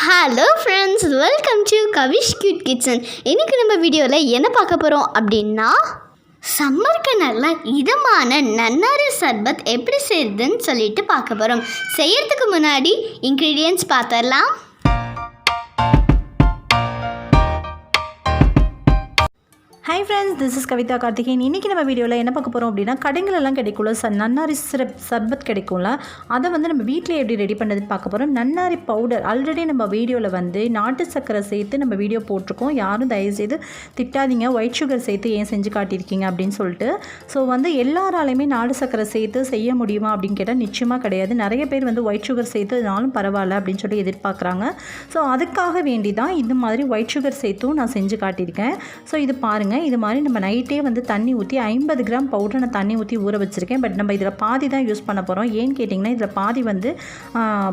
Hello friends, welcome to Kavish cute kitchen. இன்றைக்கி நம்ம வீடியோவில் என்ன பார்க்க போகிறோம் அப்படின்னா, சம்மருக்கு நல்ல இதமான நன்னாரி சர்பத் எப்படி செய்யுதுன்னு சொல்லிட்டு பார்க்க போகிறோம். செய்யறதுக்கு முன்னாடி இன்க்ரீடியன்ட்ஸ் பார்த்துடலாம். Hi friends, this is Kavitha Karthikeyan. இன்றைக்கி நம்ம வீடியோவில் என்ன பார்க்க போகிறோம் அப்படின்னா, கடைங்களெல்லாம் கிடைக்கும்ல நன்னாரி சர்பத் கிடைக்கும்ல, அதை வந்து நம்ம வீட்டில் எப்படி ரெடி பண்ணுறதுன்னு பார்க்க போகிறோம். நன்னாரி பவுடர் ஆல்ரெடி நம்ம வீடியோவில் நாட்டு சர்க்கரை சேர்த்து நம்ம வீடியோ போட்டிருக்கோம். யாரும் தயவுசெய்து திட்டாதீங்க, ஒயிட் சுகர் சேர்த்து ஏன் செஞ்சு காட்டியிருக்கீங்க அப்படின்னு சொல்லிட்டு. ஸோ எல்லாராலையுமே நாட்டு சர்க்கரை சேர்த்து செய்ய முடியுமா அப்படின்னு கேட்டால் நிச்சயமாக கிடையாது. நிறைய பேர் ஒயிட் சுகர் சேர்த்துனாலும் பரவாயில்ல அப்படின்னு சொல்லி எதிர்பார்க்குறாங்க. ஸோ அதுக்காக வேண்டி தான் இது மாதிரி ஒயிட் சுகர் சேர்த்தும் நான் செஞ்சு காட்டியிருக்கேன். ஸோ இது பாருங்கள், இது மாதிரி நம்ம நைட்டே தண்ணி ஊற்றி 50 கிராம் பவுடர் நான் தண்ணி ஊற்றி ஊற வச்சுருக்கேன். பட் நம்ம இதில் பாதி தான் யூஸ் பண்ண போகிறோம். ஏன்னு கேட்டிங்கன்னா, இதில்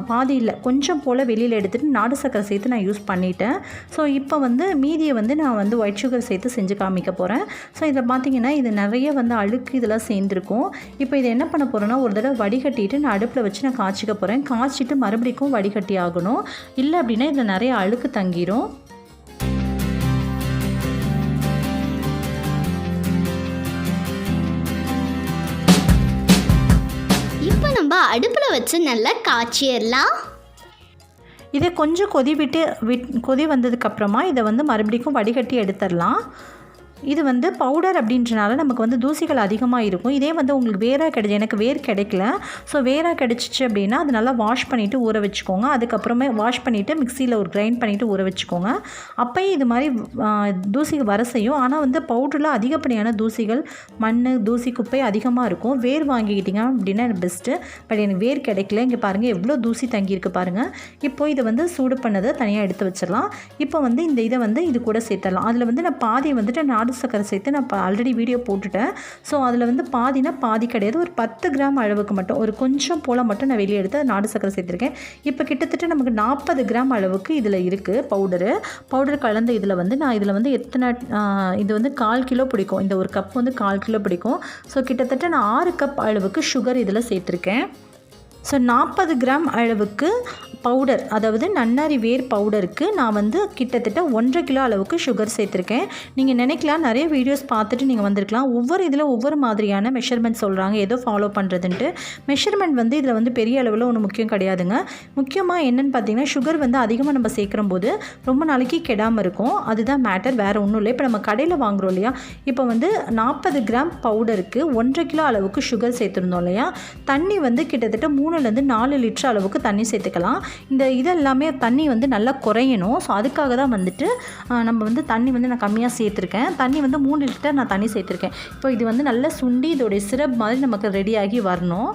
பாதி இல்லை, கொஞ்சம் போல் வெளியில் எடுத்துகிட்டு நாடு சக்கரை சேர்த்து நான் யூஸ் பண்ணிட்டேன். ஸோ இப்போ மீதியை நான் ஒயிட் சுகர் சேர்த்து செஞ்சு காமிக்க போகிறேன். ஸோ இதில் பார்த்திங்கன்னா, இது நிறைய அழுக்கு இதெல்லாம் சேர்ந்துருக்கும். இப்போ இதை என்ன பண்ண போகிறேன்னா, ஒரு தடவை வடிகட்டிட்டு நான் அடுப்பில் வச்சு நான் காய்ச்சிக்க போகிறேன். காய்ச்சிட்டு மறுபடியும் வடிகட்டி ஆகணும். இல்லை அப்படின்னா இதில் நிறைய அழுக்கு தங்கிரும். நம்ம அடுப்பில் வச்சு நல்லா காய்ச்சிடலாம். இதை கொஞ்சம் கொதி வந்ததுக்கப்புறமா இதை மறுபடியும் வடிகட்டி எடுத்துடலாம். இது பவுடர் அப்படின்றனால நமக்கு தூசிகள் அதிகமாக இருக்கும். இதே உங்களுக்கு வேராக எனக்கு வேர் கிடைக்கல. ஸோ வேராக கிடைச்சிச்சு அப்படின்னா அது நல்லா வாஷ் பண்ணிவிட்டு ஊற வச்சுக்கோங்க. அதுக்கப்புறமே வாஷ் பண்ணிவிட்டு மிக்சியில் ஒரு கிரைண்ட் பண்ணிவிட்டு ஊற வச்சுக்கோங்க. அப்போயும் இது மாதிரி தூசிகள் வர செய்யும். ஆனால் பவுடரில் அதிகப்படியான தூசிகள், மண், தூசி, குப்பை அதிகமாக இருக்கும். வேர் வாங்கிக்கிட்டிங்க அப்படின்னா எனக்கு பெஸ்ட்டு. பட் எனக்கு வேர் கிடைக்கல. இங்கே பாருங்கள் எவ்வளோ தூசி தங்கியிருக்கு பாருங்கள். இப்போது இதை சூடு பண்ணதை தனியாக எடுத்து வச்சிடலாம். இப்போ இந்த இதை இது கூட சேர்த்துடலாம். அதில் நான் பாதி நாடு சக்கரை சேர்த்து நான் ஆல்ரெடி வீடியோ போட்டுட்டேன். ஸோ அதில் பாதி கிடையாது, ஒரு 10 கிராம் அளவுக்கு மட்டும், ஒரு கொஞ்சம் போல் மட்டும் நான் வெளியே எடுத்து நாடு சக்கரை சேர்த்துருக்கேன். இப்போ கிட்டத்தட்ட நமக்கு 40 கிராம் அளவுக்கு இதில் இருக்குது பவுடர் கலந்த இதில் நான் இதில் எத்தனை இது 1/4 கிலோ பிடிக்கும். இந்த ஒரு கப் 1/4 கிலோ பிடிக்கும். ஸோ கிட்டத்தட்ட நான் 6 கப் அளவுக்கு சுகர் இதில் சேர்த்துருக்கேன். ஸோ 40 கிராம் அளவுக்கு பவுடர், அதாவது நன்னாரி வேர் பவுடருக்கு நான் கிட்டத்தட்ட 1.5 கிலோ அளவுக்கு சுகர் சேர்த்துருக்கேன். நீங்கள் நினைக்கலாம் நிறைய வீடியோஸ் பார்த்துட்டு நீங்கள் வந்திருக்கலாம், ஒவ்வொரு இதில் ஒவ்வொரு மாதிரியான மெஷர்மெண்ட் சொல்கிறாங்க, ஏதோ ஃபாலோ பண்ணுறதுன்ட்டு. மெஷர்மெண்ட் இதில் பெரிய அளவில் ஒன்றும் முக்கியம் கிடையாதுங்க. முக்கியமாக என்னென்னு பார்த்தீங்கன்னா, சுகர் அதிகமாக நம்ம சேர்க்கும் போது ரொம்ப நாளைக்கு கெடாமல் இருக்கும். அதுதான் மேட்டர், வேறு ஒன்றும் இல்லை. இப்போ நம்ம கடையில் வாங்குகிறோம் இல்லையா, இப்போ 40 கிராம் பவுடருக்கு 1.5 கிலோ அளவுக்கு சுகர் சேர்த்துருந்தோம் இல்லையா, தண்ணி கிட்டத்தட்ட 3லேருந்து 4 லிட்டர் அளவுக்கு தண்ணி சேர்த்துக்கலாம். இந்த இதெல்லாமே தண்ணி நல்லா குறையணும். ஸோ அதுக்காக தான் நம்ம தண்ணி நான் கம்மியாக சேர்த்துருக்கேன். தண்ணி 3 லிட்டர் நான் தண்ணி சேர்த்துருக்கேன். இப்போ இது நல்லா சுண்டி இதோடைய சிரப் மாதிரி நமக்கு ரெடியாகி வரணும்.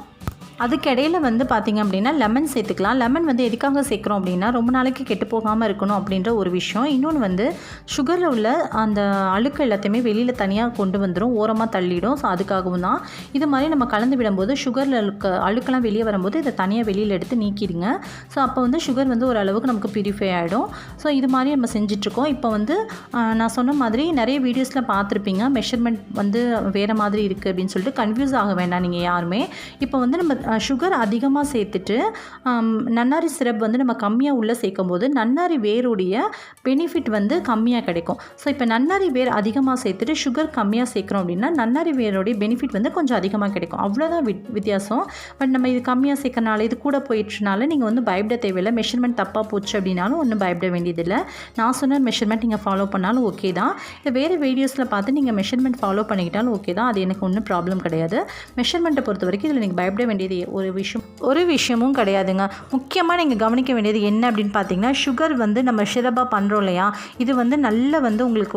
அதுக்கிடையில் பார்த்திங்க அப்படின்னா லெமன் சேர்த்துக்கலாம். லெமன் எதுக்காக சேர்க்குறோம் அப்படின்னா, ரொம்ப நாளைக்கு கெட்டு போகாமல் இருக்கணும் அப்படின்ற ஒரு விஷயம். இன்னொன்று சுகரில் உள்ள அந்த அழுக்கு எல்லாத்தையுமே வெளியில் தனியாக கொண்டு வந்துடும், ஓரமாக தள்ளிடும். ஸோ அதுக்காகவும் தான் இது மாதிரி நம்ம கலந்து விடும்போது சுகரில் இருக்க அழுக்கெல்லாம் வெளியே வரும்போது இதை தனியாக வெளியில் எடுத்து நீக்கிடுங்க. ஸோ அப்போ சுகர் ஓரளவுக்கு நமக்கு பியூரிஃபை ஆகிடும். ஸோ இது மாதிரி நம்ம செஞ்சிட்ருக்கோம். இப்போ நான் சொன்ன மாதிரி நிறைய வீடியோஸில் பார்த்துருப்பீங்க, மெஷர்மெண்ட் வேறு மாதிரி இருக்குது அப்படின்னு சொல்லிட்டு கன்ஃபியூஸ் ஆக வேண்டாம் நீங்கள் யாருமே. இப்போ நம்ம சுகர் அதிகமாக சேர்த்துட்டு நன்னாரி சிரப் நம்ம கம்மியாக உள்ளே சேர்க்கும் போது நன்னாரி வேருடைய பெனிஃபிட் கம்மியாக கிடைக்கும். ஸோ இப்போ நன்னாரி வேர் அதிகமாக சேர்த்துட்டு சுகர் கம்மியாக சேர்க்குறோம் அப்படின்னா நன்னாரி வேருடைய பெனிஃபிட் கொஞ்சம் அதிகமாக கிடைக்கும். அவ்வளோதான் வித்தியாசம். பட் நம்ம இது கம்மியாக சேர்க்கறனால, இது கூட போயிடுச்சுனால நீங்கள் பயப்பட தேவையில்லை. மெஷர்மெண்ட் தப்பாக போச்சு அப்படின்னாலும் ஒன்றும் பயப்பட வேண்டியதில்லை. நான் சொன்ன மெஷர்மெண்ட் நீங்கள் ஃபாலோ பண்ணாலும் ஓகே தான். இல்லை வேறு வீடியோஸில் பார்த்து நீங்கள் மெஷர்மெண்ட் ஃபாலோ பண்ணிக்கிட்டாலும் ஓகே தான். அது எனக்கு ஒன்றும் ப்ராப்ளம் கிடையாது. மெஷர்மெண்ட்டை பொறுத்த வரைக்கும் இதில் நீங்கள் பயப்பட வேண்டியது ஒரு விஷயமும் கிடையாதுங்க. முக்கியமாக நீங்கள் கவனிக்க வேண்டியது என்ன அப்படின்னு பார்த்தீங்கன்னா, சுகர் நம்ம சிரப்பாக பண்ணுறோம் இல்லையா, இது நல்ல உங்களுக்கு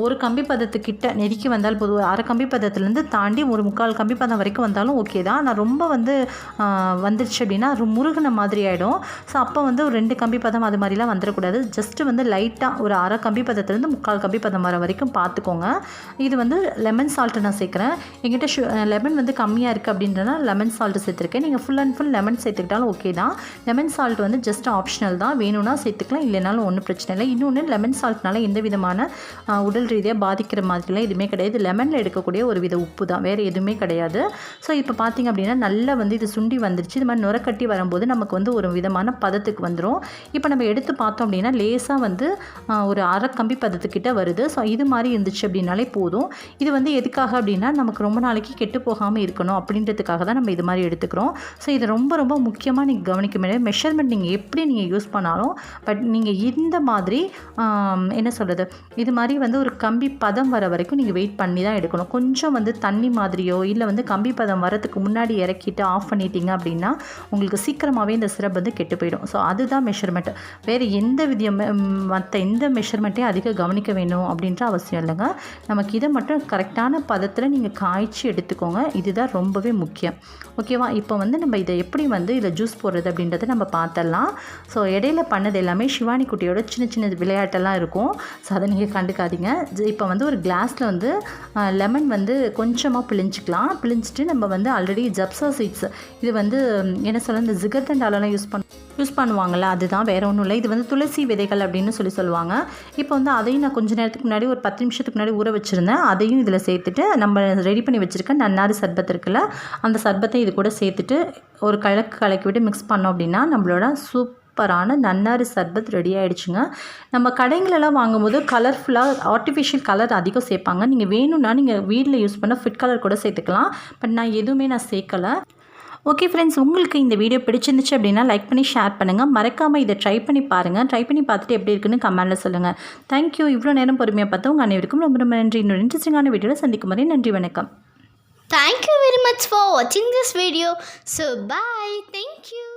ஒரு கம்பி பதத்துக்கிட்ட நெருக்கி வந்தால் போதும். ஒரு 1/2 கம்பி பதத்துலேருந்து தாண்டி ஒரு 3/4 கம்பி பதம் வரைக்கும் வந்தாலும் ஓகே தான். நான் ரொம்ப வந்துருச்சு அப்படின்னா முருகின மாதிரி ஆகிடும். ஸோ அப்போ ஒரு 2 கம்பி பதம் அது மாதிரிலாம் வந்துடக்கூடாது. ஜஸ்ட்டு லைட்டாக ஒரு 1/2 கம்பி பதத்துலேருந்து 3/4 கம்பி பதம் வர வரைக்கும் பார்த்துக்கோங்க. இது லெமன் சால்ட்டு நான் சேர்க்குறேன். என்கிட்ட லெமன் கம்மியாக இருக்குது அப்படின்றனா லெமன் சால்ட்டு சேர்த்துருக்கேன். நீங்கள் ஃபுல் அண்ட் ஃபுல் லெமன் சேர்த்துக்கிட்டாலும் ஓகே தான். லெமன் சால்ட் வந்து ஜஸ்ட் ஆப்ஷனல் தான். வேணும்னா சேர்த்துக்கலாம், இல்லைனாலும் ஒன்றும் பிரச்சனை இல்லை. இன்னொன்று லெமன் சால்ட்னால எந்த விதமான உடல் ரீதியாக பாதிக்கிற மாதிரிலாம் எதுவுமே கிடையாது. லெமனில் எடுக்கக்கூடிய ஒரு வித உப்பு தான், வேறு எதுவுமே கிடையாது. ஸோ இப்போ பார்த்திங்க அப்படின்னா நல்லா வந்து இது சுண்டி வந்துருச்சு. இது மாதிரி நுரக்கட்டி வரும்போது நமக்கு வந்து ஒரு விதமான பதத்துக்கு வந்துடும். இப்போ நம்ம எடுத்து பார்த்தோம் அப்படின்னா லேசாக வந்து ஒரு அரை கம்பி பதத்துக்கிட்ட வருது. ஸோ இது மாதிரி இருந்துச்சு அப்படின்னாலே போதும். இது வந்து எதுக்காக அப்படின்னா நமக்கு ரொம்ப நாளைக்கு கெட்டு போகாமல் இருக்கணும் அப்படின்றதுக்காக தான் நம்ம இது மாதிரி எடுத்துக்கிறோம். ஸோ இது ரொம்ப ரொம்ப முக்கியமாக நீங்கள் கவனிக்க முடியாது. மெஷர்மெண்ட் நீங்கள் எப்படி நீங்கள் யூஸ் பண்ணாலும் பட் நீங்கள் இந்த மாதிரி என்ன சொல்கிறது, இது மாதிரி வந்து ஒரு கம்பி பதம் வர வரைக்கும் நீங்கள் வெயிட் பண்ணி தான் எடுக்கணும். கொஞ்சம் வந்து தண்ணி மாதிரியோ இல்லை வந்து கம்பி பதம் வரத்துக்கு முன்னாடி இறக்கிட்டு ஆஃப் பண்ணிட்டீங்க அப்படின்னா உங்களுக்கு சீக்கிரமாகவே இந்த சிரப் வந்து கெட்டு போயிடும். ஸோ அதுதான் மெஷர்மெண்ட். வேறு எந்த மற்ற எந்த மெஷர்மெண்ட்டையும் அதிக கவனிக்க வேணும் அப்படின்ற அவசியம் இல்லைங்க. நமக்கு இதை மட்டும் கரெக்டான பதத்தில் நீங்கள் காய்ச்சி எடுத்துக்கோங்க. இதுதான் ரொம்பவே முக்கியம். ஓகேவா? இப்போ வந்து நம்ம இதை எப்படி வந்து இதில் ஜூஸ் போடுறது அப்படின்றத நம்ம பார்த்துடலாம். ஸோ இடையில பண்ணது எல்லாமே சிவானி குட்டியோட சின்ன சின்ன விளையாட்டெல்லாம் இருக்கும். ஸோ அதை நீங்கள் கண்டுக்காதீங்க. இப்போ வந்து ஒரு கிளாஸில் வந்து லெமன் வந்து கொஞ்சமாக பிழிஞ்சிட்டு நம்ம வந்து ஆல்ரெடி ஜப்சா சீட்ஸ், இது வந்து என்ன சொல்ல, இந்த ஜிகர்தண்டாலெலாம் யூஸ் பண்ணுவாங்கள்ல, அதுதான், வேறு ஒன்றும் இல்லை. இது வந்து துளசி விதைகள் அப்படின்னு சொல்லுவாங்க. இப்போ வந்து அதையும் நான் கொஞ்சம் நேரத்துக்கு முன்னாடி ஒரு 10 நிமிஷத்துக்கு முன்னாடி ஊற வச்சுருந்தேன். அதையும் இதில் சேர்த்துட்டு நம்ம ரெடி பண்ணி வச்சுருக்க நன்னாரி சர்பத் இருக்குல்ல, அந்த சர்பத்தை இது கூட சேர்த்துட்டு ஒரு கலக்கி விட்டு மிக்ஸ் பண்ணோம் அப்படின்னா நம்மளோட சூப்பரான நன்னாரி சர்பத் ரெடி ஆகிடுச்சுங்க. நம்ம கடைங்களெல்லாம் வாங்கும்போது கலர்ஃபுல்லாக ஆர்டிஃபிஷியல் கலர் அதிகம் சேர்ப்பாங்க. நீங்கள் வேணும்னா நீங்கள் வீட்டில் யூஸ் பண்ண ஃபுட் கலர் கூட சேர்த்துக்கலாம். பட் நான் எதுவுமே சேர்க்கலை. ஓகே ஃப்ரெண்ட்ஸ், உங்களுக்கு இந்த வீடியோ பிடிச்சிருந்துச்சு அப்படின்னா லைக் பண்ணி ஷேர் பண்ணுங்கள். மறக்காமல் இதை ட்ரை பண்ணி பாருங்கள். ட்ரை பண்ணி பார்த்துட்டு எப்படி இருக்குன்னு கமெண்ட்டில் சொல்லுங்கள். தேங்க்யூ. இவ்வளோ நேரம் பொறுமையாக பார்த்தா உங்கள் அனைவருக்கும் ரொம்ப ரொம்ப நன்றி. இன்னொரு இன்ட்ரெஸ்டிங்கான வீடியோவில் சந்திக்கும் வரை நன்றி, வணக்கம். Thank you very much for watching this video. So bye. Thank you.